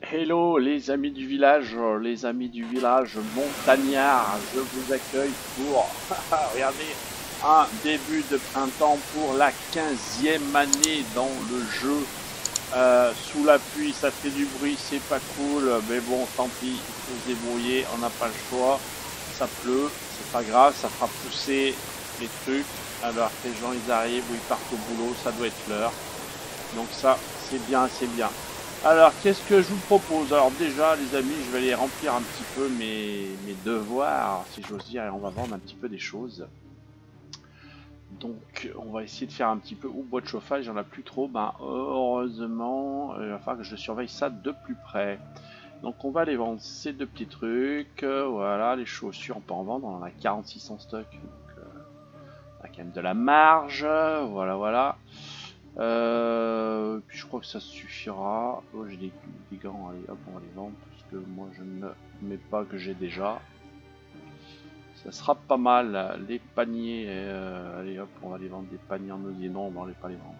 Hello les amis du village montagnard, je vous accueille pour, regardez, un début de printemps pour la 15e année dans le jeu. Sous la pluie, ça fait du bruit, c'est pas cool, mais bon, tant pis, il faut se débrouiller, on n'a pas le choix, ça pleut, c'est pas grave, ça fera pousser les trucs, alors que les gens ils arrivent ou ils partent au boulot, ça doit être l'heure, donc ça, c'est bien, c'est bien. Alors, qu'est-ce que je vous propose? Alors déjà, les amis, je vais aller remplir un petit peu mes devoirs, si j'ose dire, et on va vendre un petit peu des choses. Donc, on va essayer de faire un petit peu... Ou bois de chauffage, il n'y en a plus trop. Ben, heureusement, il va falloir que je surveille ça de plus près. Donc, on va aller vendre ces deux petits trucs. Voilà, les chaussures, on peut en vendre. On en a 46 en stock. Donc, on a quand même de la marge. Voilà, voilà. Puis je crois que ça suffira. Oh, j'ai des gants, allez hop, on va les vendre parce que moi je ne mets pas que j'ai déjà. Ça sera pas mal. Les paniers, allez hop, on va les vendre, des paniers en osier. Non, on va pas les vendre.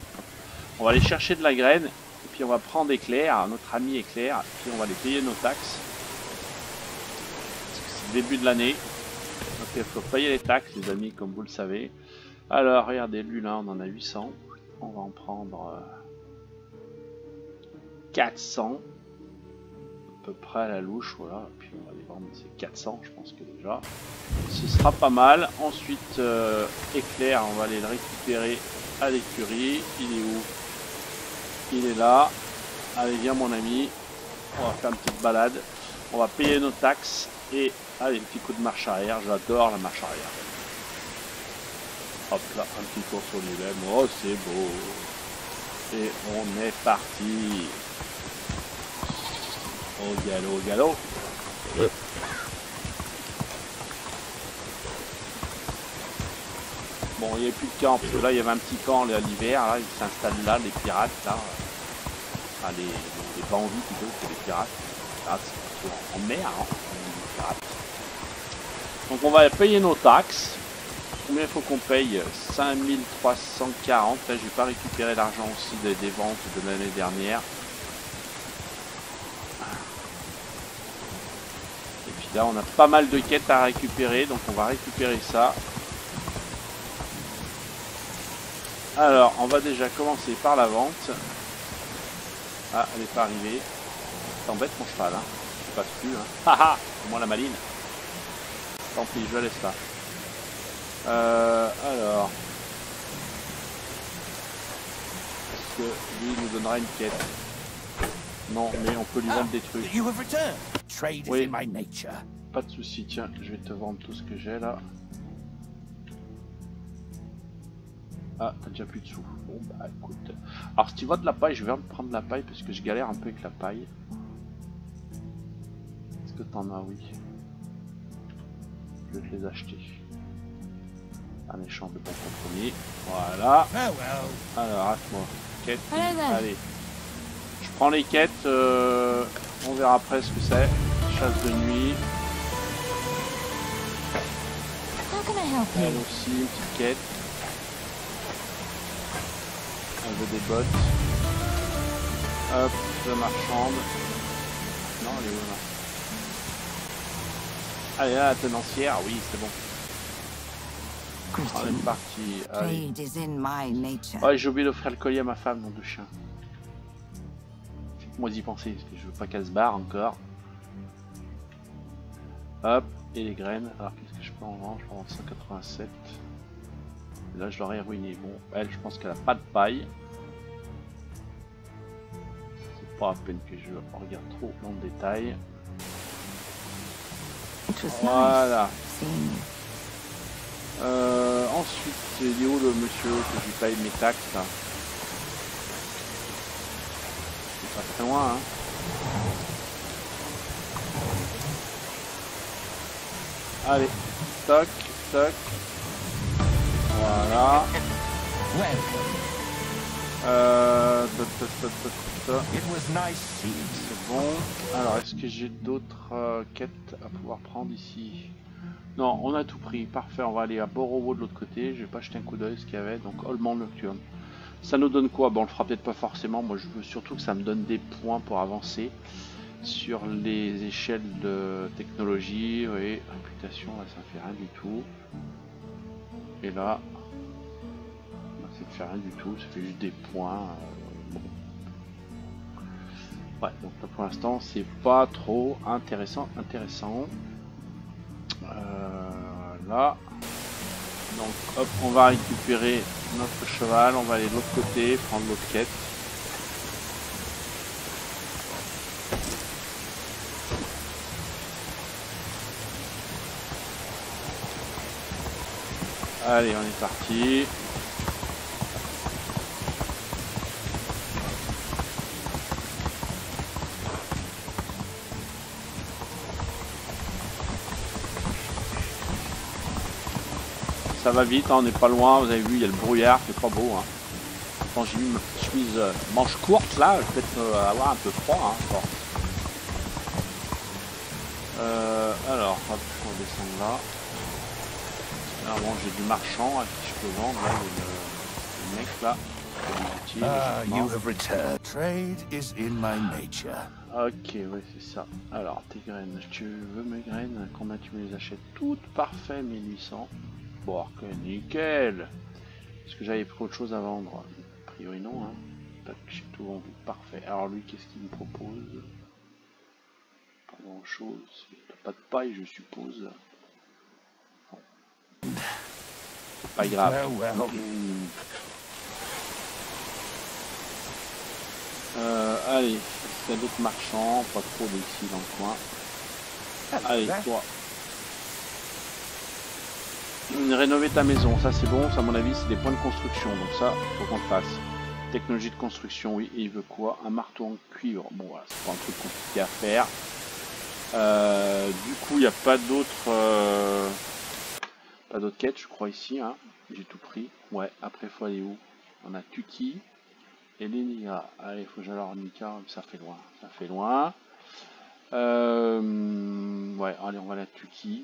On va aller chercher de la graine et puis on va prendre Éclair, notre ami Éclair, puis on va aller payer nos taxes. Parce que c'est le début de l'année, donc il faut payer les taxes, les amis, comme vous le savez. Alors regardez, lui là, on en a 800. On va en prendre 400 à peu près à la louche, voilà, et puis on va les vendre ces 400, je pense que déjà ce sera pas mal. Ensuite Éclair, on va aller le récupérer à l'écurie. Il est où? Il est là. Allez, viens mon ami, on va faire une petite balade, on va payer nos taxes et allez, petit coup de marche arrière. J'adore la marche arrière. Hop là, un petit tour sur lui-même. Oh, c'est beau. Et on est parti. Au galop, au galop. Bon, il n'y a plus de camp, parce que là, il y avait un petit camp l'hiver. Là, ils s'installent là, les pirates, là. Enfin, les bandits plutôt que les pirates. Là, c'est en mer, hein, les pirates. Donc, on va payer nos taxes. Combien il faut qu'on paye? 5340. Là, j'ai pas récupéré l'argent aussi des ventes de l'année dernière. Et puis là, on a pas mal de quêtes à récupérer, donc on va récupérer ça. Alors, on va déjà commencer par la vente. Ah, elle n'est pas arrivée. T'embête mon cheval, hein. Je passe plus, hein. Haha, c'est moi la maline. Tant pis, je la laisse là. Alors, est-ce que lui nous donnera une quête? Non, mais on peut lui vendre des trucs. Oui, pas de souci. Tiens, je vais te vendre tout ce que j'ai là. Ah, t'as déjà plus de sous. Bon, bah écoute. Alors, si tu vois de la paille, je vais prendre de la paille parce que je galère un peu avec la paille. Est-ce que t'en as? Oui. Je vais te les acheter. Un échange de bon compromis. Voilà. Alors, attends-moi. Quête. Allez. Je prends les quêtes. On verra après ce que c'est. Chasse de nuit. Elle aussi, une petite quête. Elle veut des bottes. Hop, la marchande. Non, elle est où là? Allez, là, la tenancière. Oui, c'est bon. On est parti. Allez. Ouais, j'ai oublié d'offrir le collier à ma femme, nom de chien. Faites-moi y penser, parce que je veux pas qu'elle se barre encore. Hop, et les graines. Alors, qu'est-ce que je peux en vendre? Je peux en vendre 187. Là, je l'aurais ruiné. Bon, elle, je pense qu'elle a pas de paille. C'est pas à peine que je regarde trop dans le détail. Voilà. Ensuite, il est où le monsieur que je paye mes taxes là? C'est pas très loin, hein. Allez, toc, toc. Voilà. C'est bon. Alors, est-ce que j'ai d'autres quêtes à pouvoir prendre ici? Non, on a tout pris, parfait, on va aller à Borovo de l'autre côté, je vais pas jeter un coup d'œil ce qu'il y avait, donc Holman Nocturne. Ça nous donne quoi? Bon, on le fera peut-être pas forcément, moi je veux surtout que ça me donne des points pour avancer sur les échelles de technologie, et réputation, là ça fait rien du tout. Et là, ça ne fait rien du tout, ça fait juste des points. Bon. Ouais, donc là, pour l'instant c'est pas trop intéressant. Là, donc hop, on va récupérer notre cheval, on va aller de l'autre côté, prendre l'autre quête. Allez, on est parti. Ça va vite, hein, on n'est pas loin, vous avez vu, il y a le brouillard, c'est pas beau. Hein. Quand j'ai mis ma petite chemise manche courte là, je vais peut-être avoir un peu froid. Hein, bon. Alors, hop, on va descendre là. Alors bon, j'ai du marchand à qui je peux vendre, là, le mec là. You have returned. Trade is in my nature. Ok, ouais, c'est ça. Alors, tes graines, tu veux mes graines? Combien tu me les achètes? Toutes parfait, 1800. Bon, ok, nickel. Est-ce que j'avais pris autre chose à vendre? A priori non, hein. Tac, j'ai tout vendu, parfait. Alors lui, qu'est-ce qu'il me propose? Pas grand chose. Pas de paille, je suppose. Pas grave. Allez, il y a d'autres marchands, pas trop d'ici dans le coin. Allez, toi. Rénover ta maison, ça c'est bon, ça à mon avis c'est des points de construction, donc ça faut qu'on le fasse. Technologie de construction, oui, et il veut quoi? Un marteau en cuivre, bon voilà, c'est pas un truc compliqué à faire. Du coup il n'y a pas d'autres quêtes je crois ici, hein. J'ai tout pris. Ouais, après faut aller où? On a Tuki et Lénia. Allez, faut que j'aille à Nika, ça fait loin, ouais, allez on va aller à Tuki,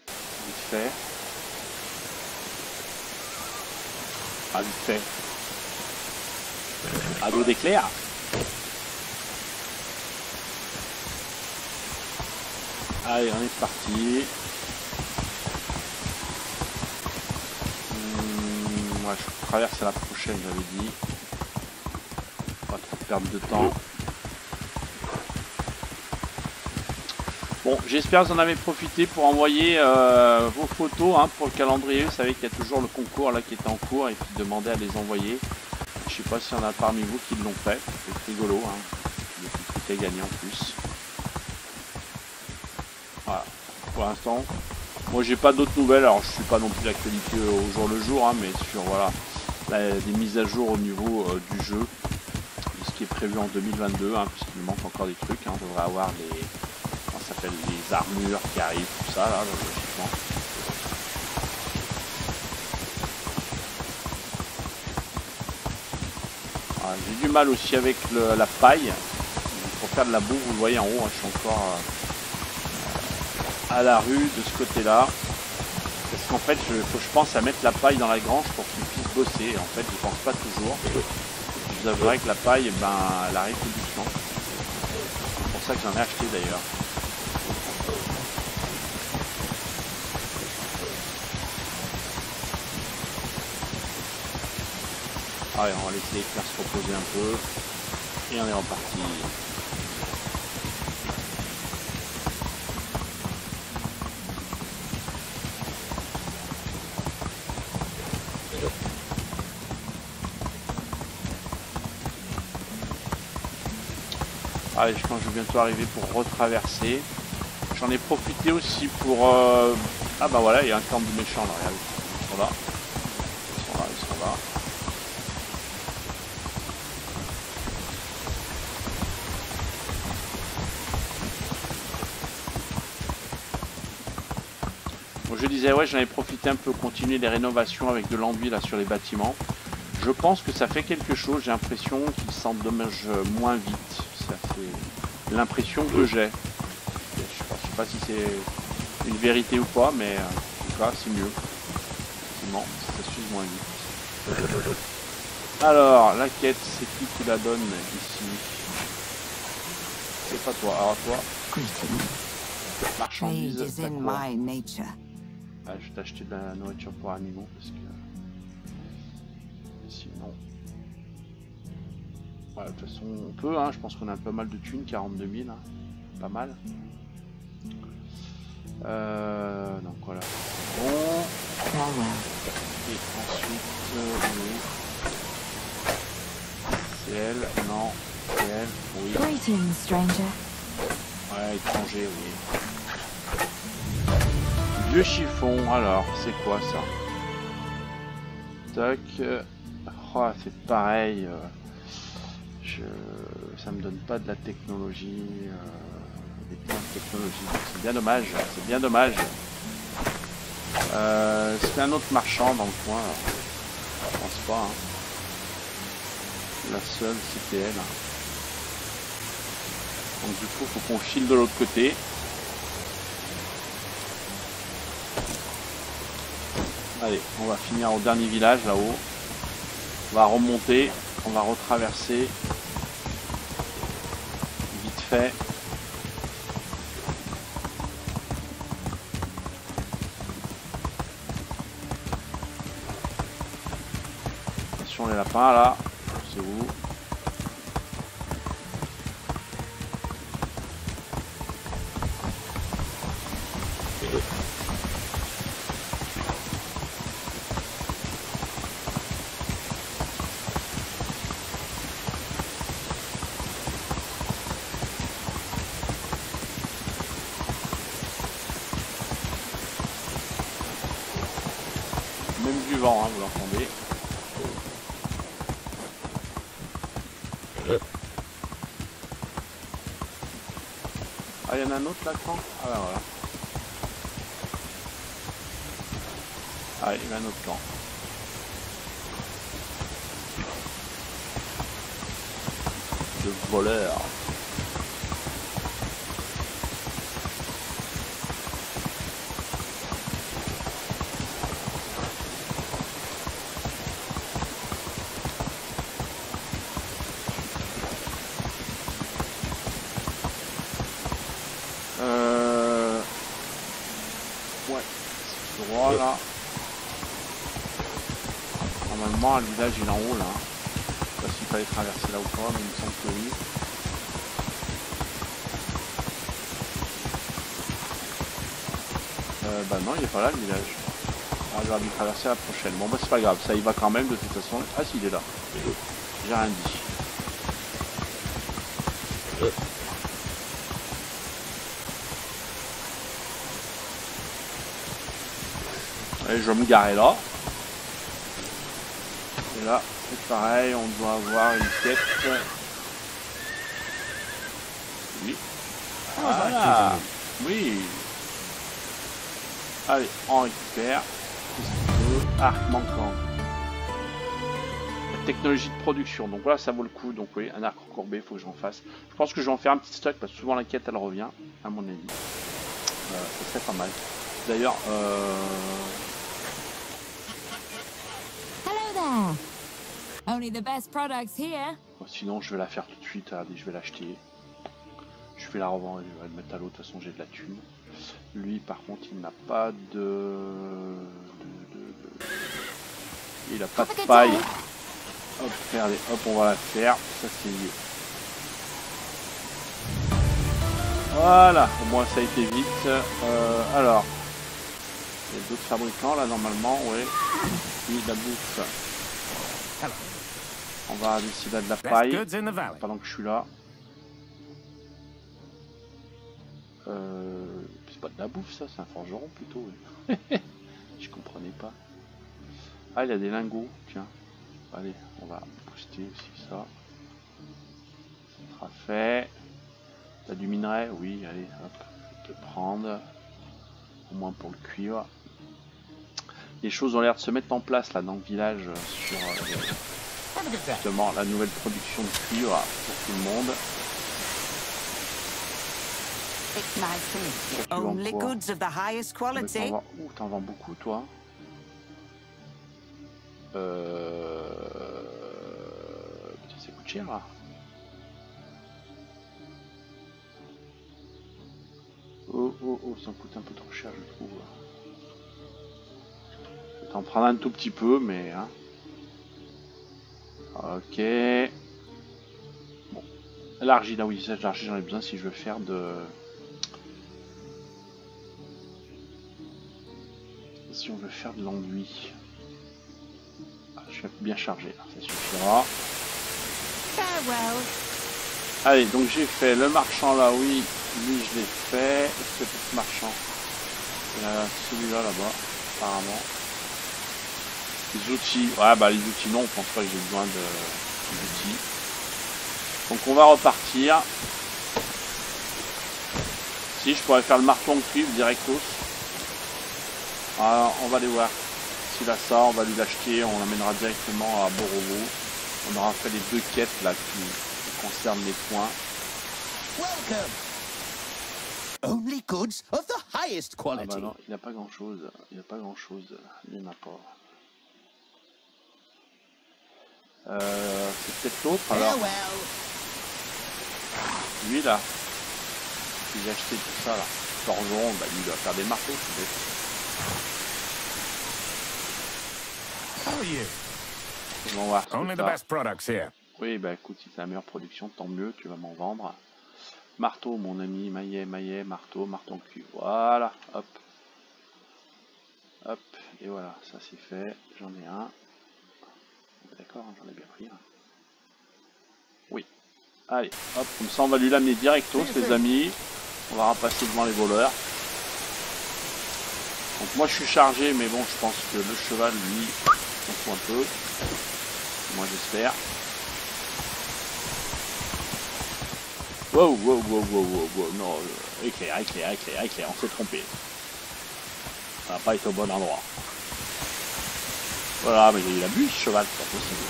vite fait. Ah, vite fait. Ado d'éclair. Allez, on est parti. Ouais, je traverse à la prochaine, j'avais dit. Pas trop perdre de temps. Bon, j'espère que vous en avez profité pour envoyer vos photos hein, pour le calendrier. Vous savez qu'il y a toujours le concours là qui est en cours et qui demandait à les envoyer. Je sais pas s'il y en a parmi vous qui l'ont fait. C'est rigolo, hein. Des petits trucs à gagner en plus. Voilà, pour l'instant. Moi j'ai pas d'autres nouvelles, alors je suis pas non plus l'actualité au jour le jour, hein, mais sur voilà des mises à jour au niveau du jeu. Ce qui est prévu en 2022, hein, puisqu'il manque encore des trucs. Hein, on devrait avoir les. Ça s'appelle les armures qui arrivent, tout ça là, logiquement. Voilà, j'ai du mal aussi avec la paille. Pour faire de la boue, vous le voyez en haut, hein, je suis encore à la rue de ce côté-là. Parce qu'en fait, faut que je pense à mettre la paille dans la grange pour qu'il puisse bosser. En fait, je pense pas toujours. Je vous avouerai que la paille, ben, elle arrive tout doucement. C'est pour ça que j'en ai acheté d'ailleurs. Allez, on va laisser les faire se reposer un peu. Et on est reparti. Allez, je pense que je vais bientôt arriver pour retraverser. J'en ai profité aussi pour... Ah bah voilà, il y a un camp de méchants là, regardez. Ils sont là. Ils sont là. Bon, je disais, ouais, j'en ai profité un peu, continuer les rénovations avec de l'enduit là sur les bâtiments. Je pense que ça fait quelque chose, j'ai l'impression qu'ils s'endommagent moins vite. C'est l'impression que j'ai. Je sais pas si c'est une vérité ou pas, mais en tout cas c'est mieux. Effectivement, ça s'use moins vite. Alors, la quête, c'est qui la donne ici? C'est pas toi. Alors toi, marchandise. Ah, je vais t'acheter de la nourriture pour animaux parce que sinon. Ouais, de toute façon, on peut, hein, je pense qu'on a pas mal de thunes, 42 000, hein, pas mal. Donc voilà, c'est bon. Et ensuite, c'est elle, non, c'est elle, oui. Greetings, stranger. Ouais, étranger, oui. Vieux chiffon, alors, c'est quoi ça? Tac, oh, c'est pareil. Ça me donne pas de la technologie, des points de technologie. C'est bien dommage, c'est bien dommage. C'est un autre marchand dans le coin. Je pense pas. Hein. La seule, c'était elle. Donc du coup, il faut qu'on file de l'autre côté. Allez, on va finir au dernier village là-haut. On va remonter, on va retraverser. Vite fait. Attention les lapins là, c'est où? Même du vent, hein, vous l'entendez. Ah, il y en a un autre là, quand? Ah, ben voilà. Ah, il y a un autre camp. De voleurs. Ouais, ce droit là. Normalement, le village il est en haut là. Je sais pas s'il fallait traverser là ou pas, mais il me semble que oui. Bah non, il est pas là le village. Ah, j'aurais dû traverser la prochaine. Bon bah c'est pas grave, ça y va quand même de toute façon. Ah si, il est là. J'ai rien dit. Allez, je vais me garer là. Et là, c'est pareil, on doit avoir une quête. Oui. Voilà. Oui. Allez, on récupère. Arc manquant. La technologie de production. Donc voilà, ça vaut le coup. Donc oui, un arc recourbé, il faut que j'en fasse. Je pense que je vais en faire un petit stock parce que souvent la quête elle revient, à mon avis. Ça serait pas mal. D'ailleurs, Hello there. Only the best products here. sinon je vais la faire tout de suite. Regardez, je vais l'acheter. Je vais la revendre, je vais le mettre à l'eau. De toute façon, j'ai de la thune. Lui, par contre, il n'a pas de... Il n'a pas de paille. Hop, regardez, hop, on va la faire. Ça, c'est mieux. Voilà, au moins ça a été vite. Alors, il y a d'autres fabricants là, normalement, ouais. Oui, de la bouffe. On va d'ici là de la paille. Pendant que je suis là. C'est pas de la bouffe ça, c'est un forgeron plutôt. Ouais. Je comprenais pas. Ah, il y a des lingots, tiens. Allez, on va booster aussi ça. Ça sera fait. T'as du minerai? Oui, allez, hop, je peux prendre. Au moins pour le cuivre. Les choses ont l'air de se mettre en place là dans le village sur justement la nouvelle production de cuivre pour tout le monde. It's nice to meet you. Tu vends Only quoi? goods of the highest quality. T'en vends beaucoup, toi. Putain, ça coûte cher, là. Oh, ça me coûte un peu trop cher, je trouve. Je vais t'en prendre un tout petit peu, mais... Hein. Ok. Bon. L'argile, ah oui, ça, l'argile, j'en ai besoin si je veux faire de... Si on veut faire de l'enduit. Ah, je suis bien chargé, là, ça suffira. Farewell. Allez, donc j'ai fait le marchand là, oui. Lui, je l'ai fait. Est-ce que c'est ce marchand? Il y a celui-là, là-bas, apparemment. Les outils. Ouais, bah les outils, non, on pense pas que j'ai besoin d'outils. Donc on va repartir. Si, je pourrais faire le marteau en cuivre directos. Alors, on va aller voir. S'il a ça, on va lui l'acheter. On l'amènera directement à Borovo. On aura fait les deux quêtes là qui concernent les points. Welcome. Only goods of the highest Ah quality. bah non, il n'y a pas grand chose. Il n'y a pas grand chose. Il n'y en a pas. C'est peut-être l'autre alors. Farewell. Lui là. Si j'ai acheté tout ça là. Forgeron, bah lui il doit faire des marteaux, c'est bête. How are you? On va voir. Only the best products here. Oui, bah écoute, si c'est la meilleure production, tant mieux, tu vas m'en vendre. Marteau, mon ami, maillet, marteau en cuivre. Voilà, hop. Hop, et voilà, ça c'est fait. J'en ai un. D'accord, j'en ai bien pris un. Oui. Allez, hop, comme ça on va lui l'amener directos, les amis. On va repasser devant les voleurs. Donc moi je suis chargé, mais bon, je pense que le cheval, lui, s'en fout un peu. Moi j'espère. Wow, non, éclair, on s'est trompé. Ça va pas être au bon endroit. Voilà, mais il abuse ce cheval, c'est pas possible.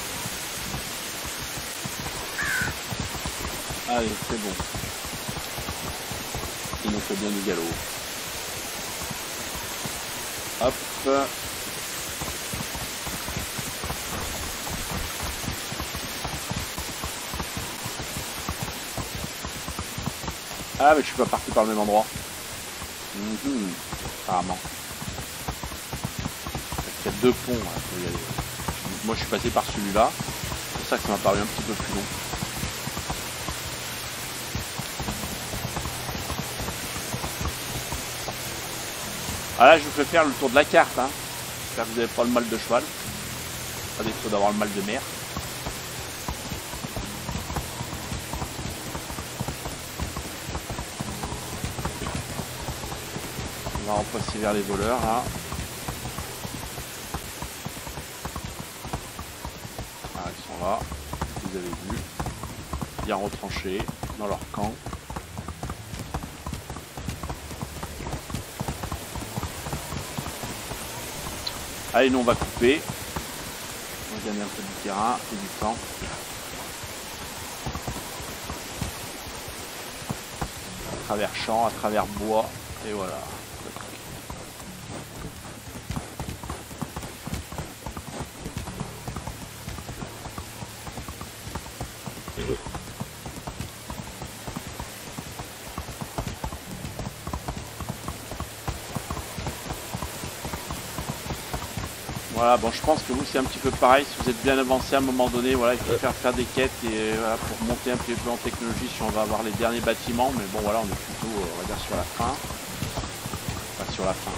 Allez, c'est bon. Il nous fait bien du galop. Hop. Ah mais je suis pas parti par le même endroit. Apparemment. Il y a deux ponts. Hein. Moi je suis passé par celui-là. C'est pour ça que ça m'a paru un petit peu plus long. Ah là je vous fais faire le tour de la carte. Hein. J'espère que vous n'avez pas le mal de cheval. Pas défaut d'avoir le mal de mer. On va repasser vers les voleurs là. Ah, ils sont là, vous avez vu, bien retranchés dans leur camp. Allez, nous on va couper. On va gagner un peu du terrain et du temps. À travers champs, à travers bois, et voilà. Voilà, bon je pense que vous c'est un petit peu pareil, si vous êtes bien avancé à un moment donné, voilà, il faut faire des quêtes et voilà, pour monter un petit peu en technologie si on va avoir les derniers bâtiments, mais bon voilà, on est plutôt, on va dire sur la fin. Enfin sur la fin.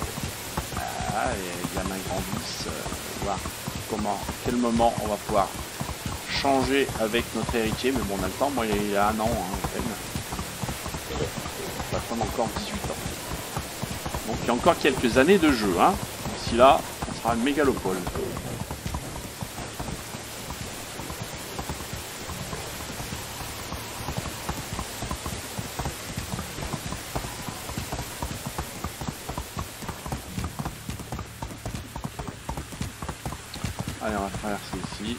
Ah, les gamins grandissent, voir quel moment on va pouvoir changer avec notre héritier, mais bon on a le temps, moi il y a un an hein, à peine. On va prendre encore 18 ans. Donc il y a encore quelques années de jeu, hein. D'ici là, on sera une mégalopole. Allez, on va traverser ici.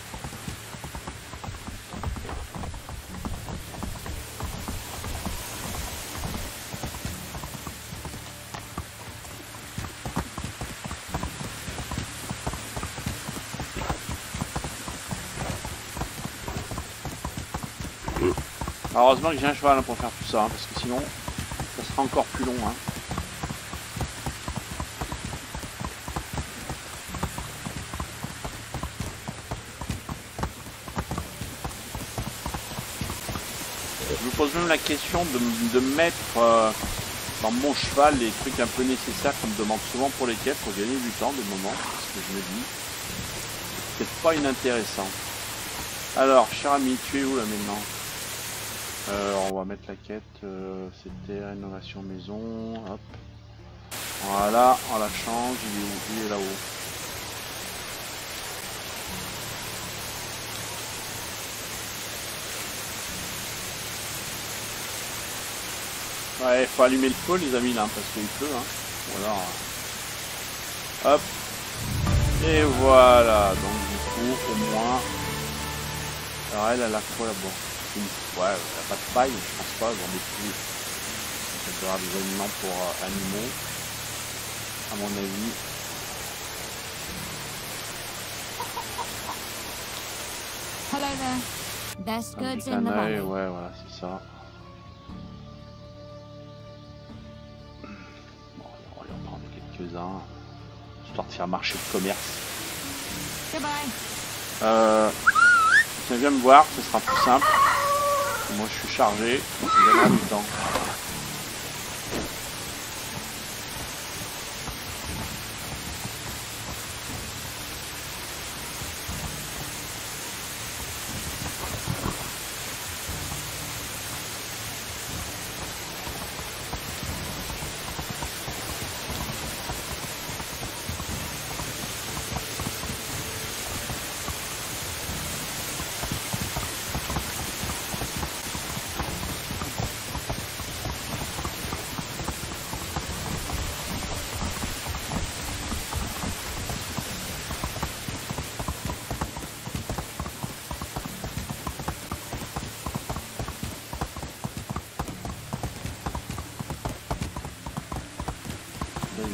Heureusement que j'ai un cheval hein, pour faire tout ça, hein, parce que sinon, ça sera encore plus long. Hein. Je me pose même la question de mettre dans mon cheval les trucs un peu nécessaires qu'on me demande souvent pour les quêtes pour gagner du temps de moment, parce que je me dis, c'est pas inintéressant. Alors, cher ami, tu es où là maintenant? On va mettre la quête, c'était rénovation maison, hop. Voilà, on la change, il est où? Il est là-haut. Ouais, faut allumer le feu les amis là, parce qu'il pleut, hein. Ou alors... Hop. Et voilà, donc du coup, au moins... Alors elle a quoi là-bas? Ouais, elle n'a pas de paille, je pense pas, j'en ai plus. Elle doit avoir des aliments pour animaux, à mon avis. Hello there. Best goods in the Un œil, valley. ouais, voilà, c'est ça. Bon, on va lui en prendre quelques-uns, histoire de faire marcher le commerce. Goodbye. Tiens, viens me voir, ce sera plus simple. Moi je suis chargé, donc je gagnerai du temps.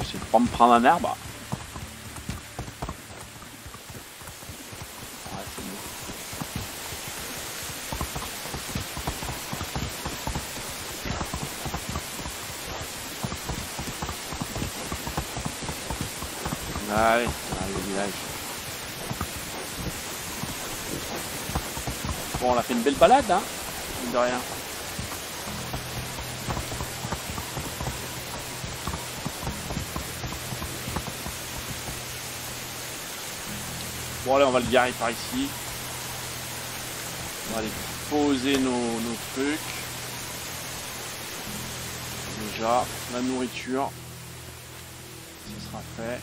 J'essaie de pas me prendre un arbre. Ouais, c'est bon. Allez, on arrive au village. Bon, on a fait une belle balade, hein, mine de rien. Bon allez, on va le garer par ici. On va aller poser nos trucs. Déjà, la nourriture, ça sera fait.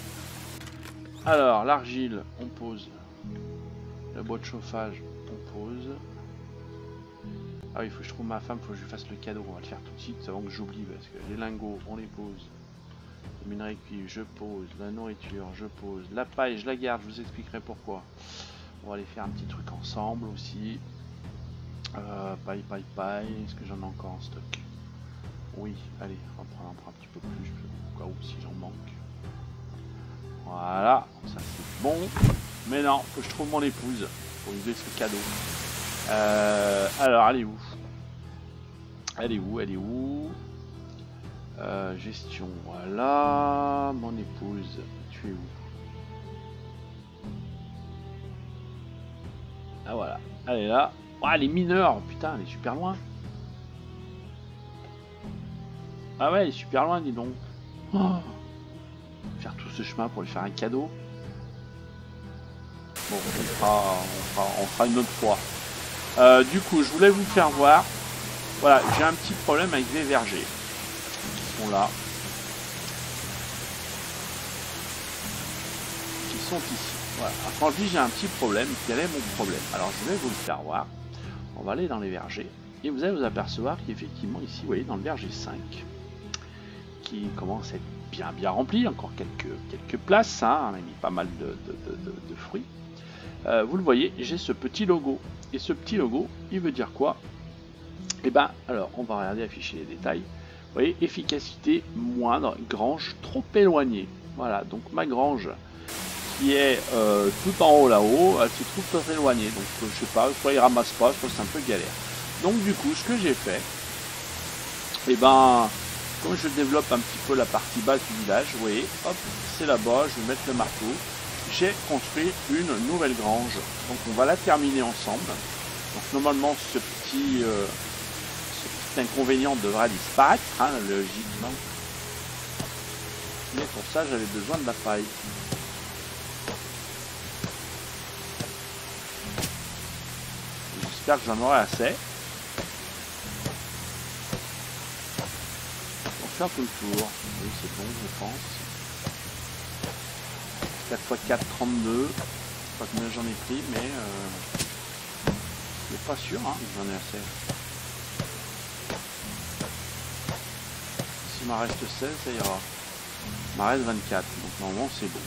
Alors, l'argile, on pose. Le bois de chauffage, on pose. Ah oui, il faut que je trouve ma femme, il faut que je lui fasse le cadeau. On va le faire tout de suite avant que j'oublie, parce que les lingots, on les pose. Le minerai cuivre, je pose. La nourriture, je pose. La paille, je la garde, je vous expliquerai pourquoi. On va aller faire un petit truc ensemble aussi. Paille. Est-ce que j'en ai encore en stock? Oui, allez, on prend un petit peu plus, au cas où si j'en manque. Voilà, ça c'est bon. Mais non, faut que je trouve mon épouse pour lui donner ce cadeau. Alors, elle est où? Elle est où? Gestion, voilà. Mon épouse, tu es où? Ah voilà, elle est là. Oh, elle est mineure, putain, elle est super loin. Ah ouais, elle est super loin, dis donc. Oh. Faire tout ce chemin pour lui faire un cadeau. Bon, on fera une autre fois. Du coup, je voulais vous faire voir. Voilà, j'ai un petit problème avec les vergers. Qui sont là. Qui sont ici. Voilà. Alors, quand je dis j'ai un petit problème, quel est mon problème? Alors, je vais vous le faire voir. On va aller dans les vergers. Et vous allez vous apercevoir qu'effectivement, ici, vous voyez, dans le verger 5, qui commence à être bien rempli, encore quelques places, hein, on a mis pas mal de fruits. Vous le voyez, j'ai ce petit logo. Et ce petit logo, il veut dire quoi? Et ben, alors, on va regarder, afficher les détails. Vous voyez, efficacité moindre, grange trop éloignée. Voilà, donc ma grange, qui est tout en haut là-haut, elle se trouve très éloignée. Donc, je sais pas, soit il ramasse pas, soit c'est un peu galère. Donc du coup, ce que j'ai fait, et ben, comme je développe un petit peu la partie basse du village, vous voyez, hop, c'est là-bas, je vais mettre le marteau. J'ai construit une nouvelle grange. Donc on va la terminer ensemble. Donc normalement ce petit inconvénient devra disparaître, hein, logiquement. Mais pour ça j'avais besoin de la paille. J'espère que j'en aurai assez. Pour faire tout le tour. Oui, c'est bon, je pense. 4 x 4, 32. Je sais pas combien j'en ai pris, mais je suis pas sûr hein, que j'en ai assez. S'il m'en reste 16, ça ira. Il m'en reste 24, donc normalement c'est bon.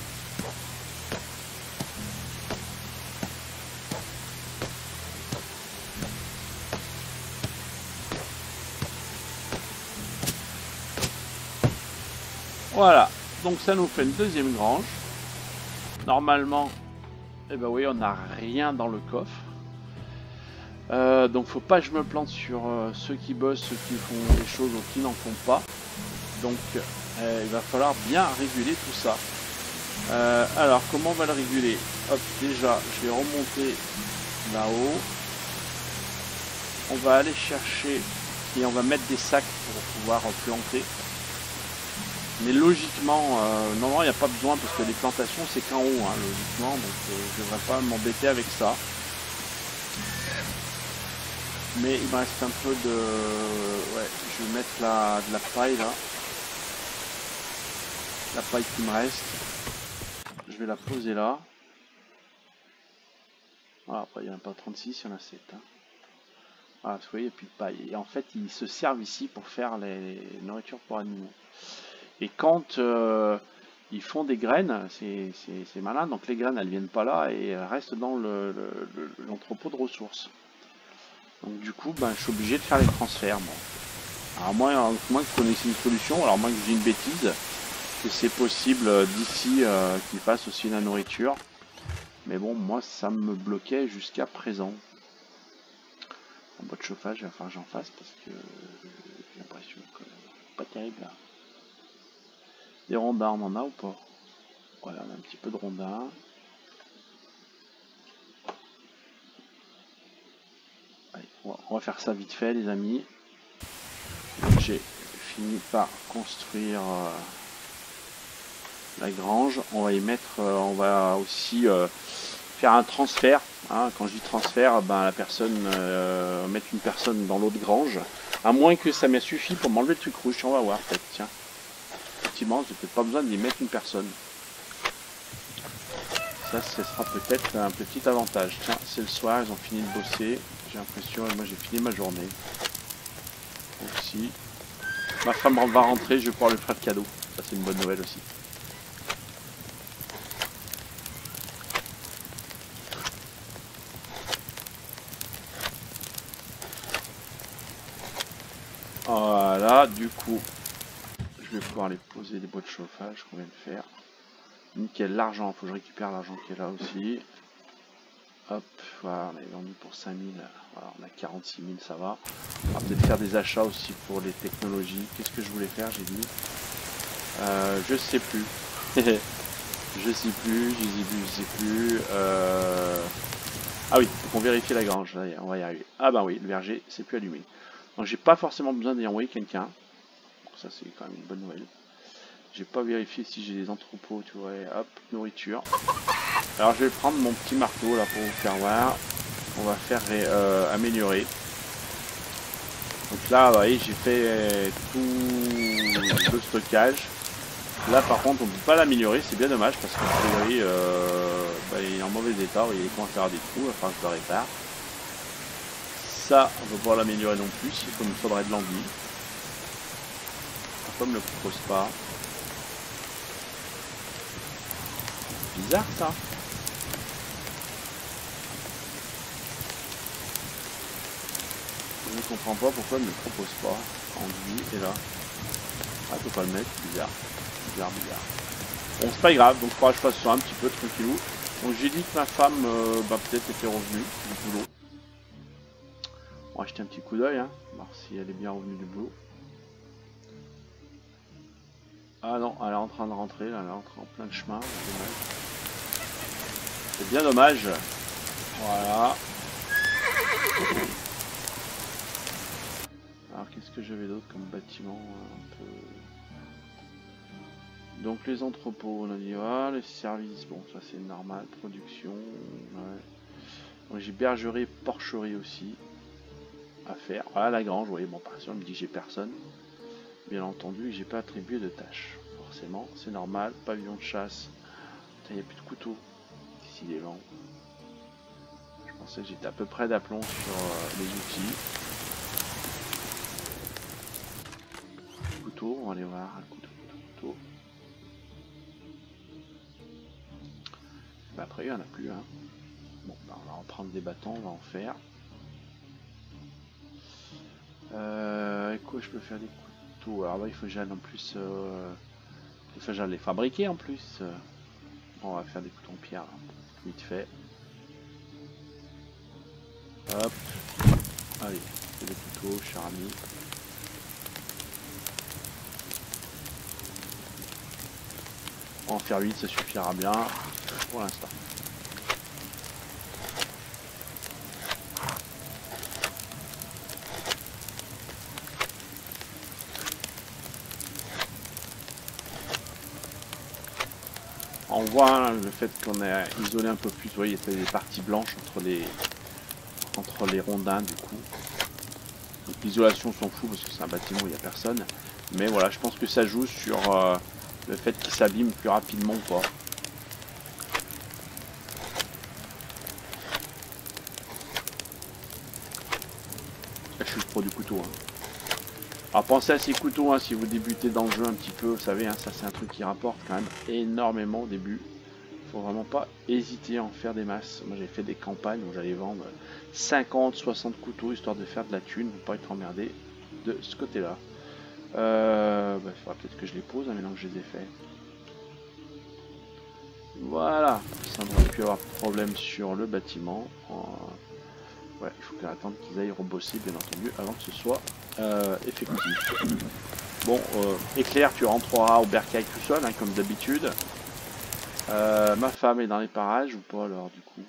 Voilà, donc ça nous fait une deuxième grange. Normalement, eh ben oui, on n'a rien dans le coffre. Donc faut pas que je me plante sur ceux qui bossent, ceux qui font des choses ou qui n'en font pas. Donc il va falloir bien réguler tout ça. Alors comment on va le réguler? Hop, déjà je vais remonter là-haut. On va aller chercher et on va mettre des sacs pour pouvoir planter. Mais logiquement, non, il n'y a pas besoin parce que les plantations c'est qu'en haut, hein, logiquement, donc je ne devrais pas m'embêter avec ça. Mais il me reste un peu de... Ouais, je vais mettre de la paille là. La paille qui me reste. Je vais la poser là. Voilà, après il n'y en a pas 36, il y en a 7. Hein. Voilà, vous voyez, il n'y a plus de paille. Et en fait, ils se servent ici pour faire les nourritures pour animaux. Et quand ils font des graines, c'est malin, donc les graines elles viennent pas là et elles restent dans l'entrepôt de ressources. Donc du coup, ben, je suis obligé de faire les transferts. Bon. Alors moi que vous connaissez une solution, alors moi que je dis une bêtise, que c'est possible d'ici qu'ils fassent aussi la nourriture. Mais bon, moi ça me bloquait jusqu'à présent. En bois de chauffage, il va falloir que j'en fasse parce que j'ai l'impression que c'est pas terrible là. Des rondins, on en a ou pas? Voilà, on a un petit peu de rondins. Allez, on va faire ça vite fait, les amis. J'ai fini par construire la grange. On va y mettre, on va aussi faire un transfert. Hein. Quand je dis transfert, ben, la personne, mettre une personne dans l'autre grange. À moins que ça m'ait suffi pour m'enlever le truc rouge. On va voir, peut-être, tiens. Effectivement, j'ai peut-être pas besoin d'y mettre une personne. Ça, ce sera peut-être un petit avantage. Tiens, c'est le soir, ils ont fini de bosser. J'ai l'impression, moi j'ai fini ma journée. Aussi. Ma femme va rentrer, je vais pouvoir lui faire de cadeau. Ça, c'est une bonne nouvelle aussi. Voilà, du coup, je vais pouvoir les poser des boîtes de chauffage qu'on vient de faire. Nickel, l'argent, il faut que je récupère l'argent qui est là aussi. Hop, voilà, on est vendu pour 5000. Voilà, on a 46 000, ça va. On va peut-être faire des achats aussi pour les technologies. Qu'est-ce que je voulais faire, j'ai dit je sais plus. Je sais plus. Ah oui, faut qu'on vérifie la grange. Là, on va y arriver. Ah bah oui, le verger, c'est plus allumé. Donc j'ai pas forcément besoin d'y envoyer quelqu'un. Ça c'est quand même une bonne nouvelle. J'ai pas vérifié si j'ai des entrepôts, tu vois. Hop, nourriture. Alors je vais prendre mon petit marteau là pour vous faire voir. On va faire améliorer. Donc là, vous voyez, j'ai fait tout le stockage. Là par contre, on ne peut pas l'améliorer, c'est bien dommage parce que vous voyez, bah, il est en mauvais état. Vous voyez, il commence à faire des trous, il va falloir que je le répare. Ça, on ne peut pas l'améliorer non plus, il me faudrait de l'envie. Pourquoi on ne me le propose pas? Bizarre ça. Je ne comprends pas pourquoi il ne me le propose pas. Envie et là. Ah, je peux pas le mettre, bizarre. Bizarre. Bon, c'est pas grave, donc il faudra que je fasse ça un petit peu tranquillou. Donc j'ai dit que ma femme bah, peut-être était revenue du boulot. On va jeter un petit coup d'œil, hein, voir si elle est bien revenue du boulot. Ah non, elle est en train de rentrer, là, elle est en plein de chemin, c'est dommage. C'est bien dommage. Voilà. Alors qu'est-ce que j'avais d'autre comme bâtiment un peu... Donc les entrepôts, on a dit, voilà, les services, bon ça c'est normal, production, ouais. Donc j'ai bergerie, porcherie aussi à faire. Voilà la grange, vous voyez, bon par exemple, il me dit que j'ai personne. Bien entendu, j'ai pas attribué de tâches. Forcément, c'est normal, pavillon de chasse. Il n'y a plus de couteau. Ici il est lent. Je pensais que j'étais à peu près d'aplomb sur les outils. Couteau, on va aller voir, un couteau. Bah après il n'y en a plus, hein. Bon, bah, on va en prendre des bâtons, on va en faire. Quoi, je peux faire des couteaux. Alors là, il faut que j'aille en plus. Il faut que j'aille les fabriquer en plus. Bon, on va faire des couteaux en pierre, là. Vite fait. Hop. Allez, c'est des couteaux, cher ami. On va en faire 8, ça suffira bien pour l'instant. On voit hein, le fait qu'on a isolé un peu plus, vous voyez, il y a des parties blanches entre les rondins du coup. Donc l'isolation s'en fout parce que c'est un bâtiment où il n'y a personne. Mais voilà, je pense que ça joue sur le fait qu'il s'abîme plus rapidement ou pas. Là, je suis le pro du couteau. Hein. Alors pensez à ces couteaux hein, si vous débutez dans le jeu un petit peu, vous savez, hein, ça c'est un truc qui rapporte quand même énormément au début. Faut vraiment pas hésiter à en faire des masses. Moi j'ai fait des campagnes où j'allais vendre 50, 60 couteaux histoire de faire de la thune, pour pas être emmerdé de ce côté-là. Bah, il faudra peut-être que je les pose hein, maintenant que je les ai fait. Voilà, ça ne devrait plus avoir de problème sur le bâtiment. Ouais, il faut qu'on attende qu'ils aillent rebosser bien entendu avant que ce soit effectif. Bon, Éclair, tu rentreras au bercail tout seul, hein, comme d'habitude. Ma femme est dans les parages ou pas alors du coup?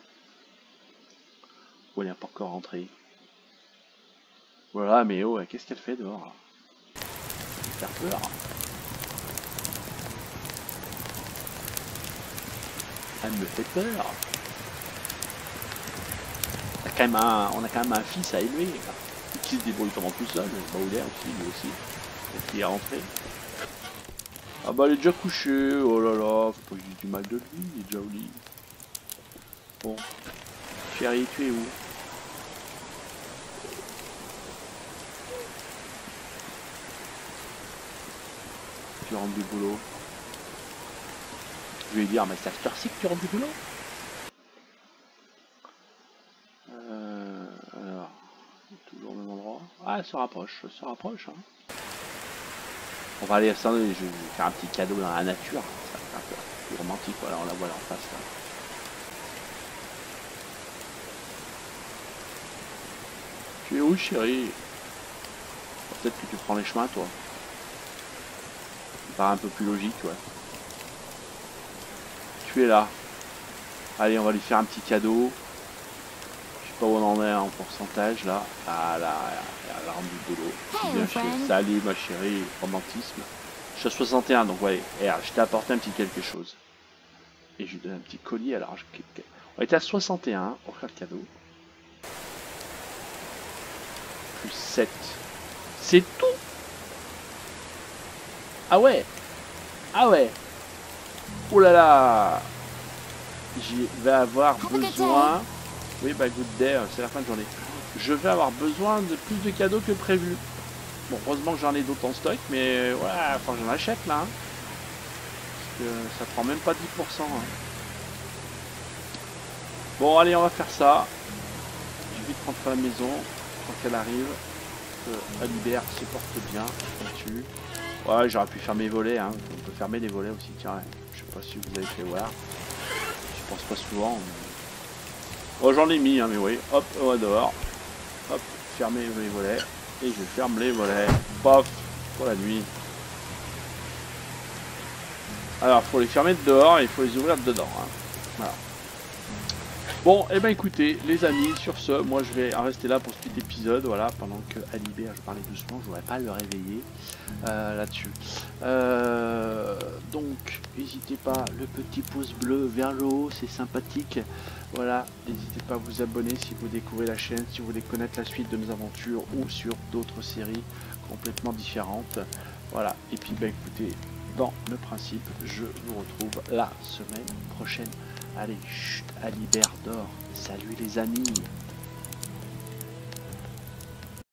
Oh, elle n'est pas encore rentrée. Voilà, mais oh, qu'est-ce qu'elle fait dehors? Elle fait peur. Elle me fait peur. On a quand même un fils à élever. Qui se débrouille comment tout seul. Baoulère aussi, lui aussi. Et qui est rentré. Ah bah elle est déjà couchée. Oh là là, faut pas que je dise du mal de lui, il est déjà au lit. Bon. Chérie, tu es où? Tu rentres du boulot. Je vais lui dire, mais c'est à cette heure-ci que tu rentres du boulot? Alors, toujours au même endroit. Ah, elle se rapproche, hein. On va aller à ça, je vais faire un petit cadeau dans la nature. Ça va être un peu plus romantique, voilà, on la voit là en face là. Tu es où, chérie? Peut-être que tu prends les chemins, toi. Ça paraît un peu plus logique, ouais. Tu es là. Allez, on va lui faire un petit cadeau. Je sais pas où on en est en pourcentage, là. Ah là, elle a rendu du boulot. Bien fait. Salut, ma chérie. Romantisme. Je suis à 61, donc ouais. Et je t'ai apporté un petit quelque chose. Et je lui donne un petit collier. Alors, on était à 61. On va faire le cadeau. Plus 7. C'est tout. Ah ouais. Ah ouais. Oh là là. J'y vais avoir besoin. Oui, bah good day, c'est la fin de journée. Je vais avoir besoin de plus de cadeaux que prévu. Bon, heureusement que j'en ai d'autres en stock, mais voilà, enfin j'en achète là. Hein. Parce que ça prend même pas 10%. Hein. Bon, allez, on va faire ça. Je vais vite rentrer à la maison. Quand qu'elle arrive. Alibert se porte bien là-dessus. Ouais, j'aurais pu fermer les volets. Hein. On peut fermer les volets aussi, tiens. Je sais pas si vous avez fait voir. Je pense pas souvent. Mais... Oh, j'en ai mis, hein, mais oui. Hop, on va dehors. Hop, fermer les volets. Et je ferme les volets. Paf, pour la nuit. Alors, il faut les fermer de dehors et il faut les ouvrir de dedans. Hein. Voilà. Bon, et ben écoutez, les amis, sur ce, moi je vais en rester là pour ce petit épisode, voilà, pendant que Alibert, je parlais doucement, je ne voudrais pas le réveiller là-dessus. Donc, n'hésitez pas, le petit pouce bleu vers le haut, c'est sympathique. Voilà, n'hésitez pas à vous abonner si vous découvrez la chaîne, si vous voulez connaître la suite de nos aventures ou sur d'autres séries complètement différentes. Voilà, et puis ben écoutez, dans le principe, je vous retrouve la semaine prochaine. Allez, chut, Alibert dort. Salut les amis.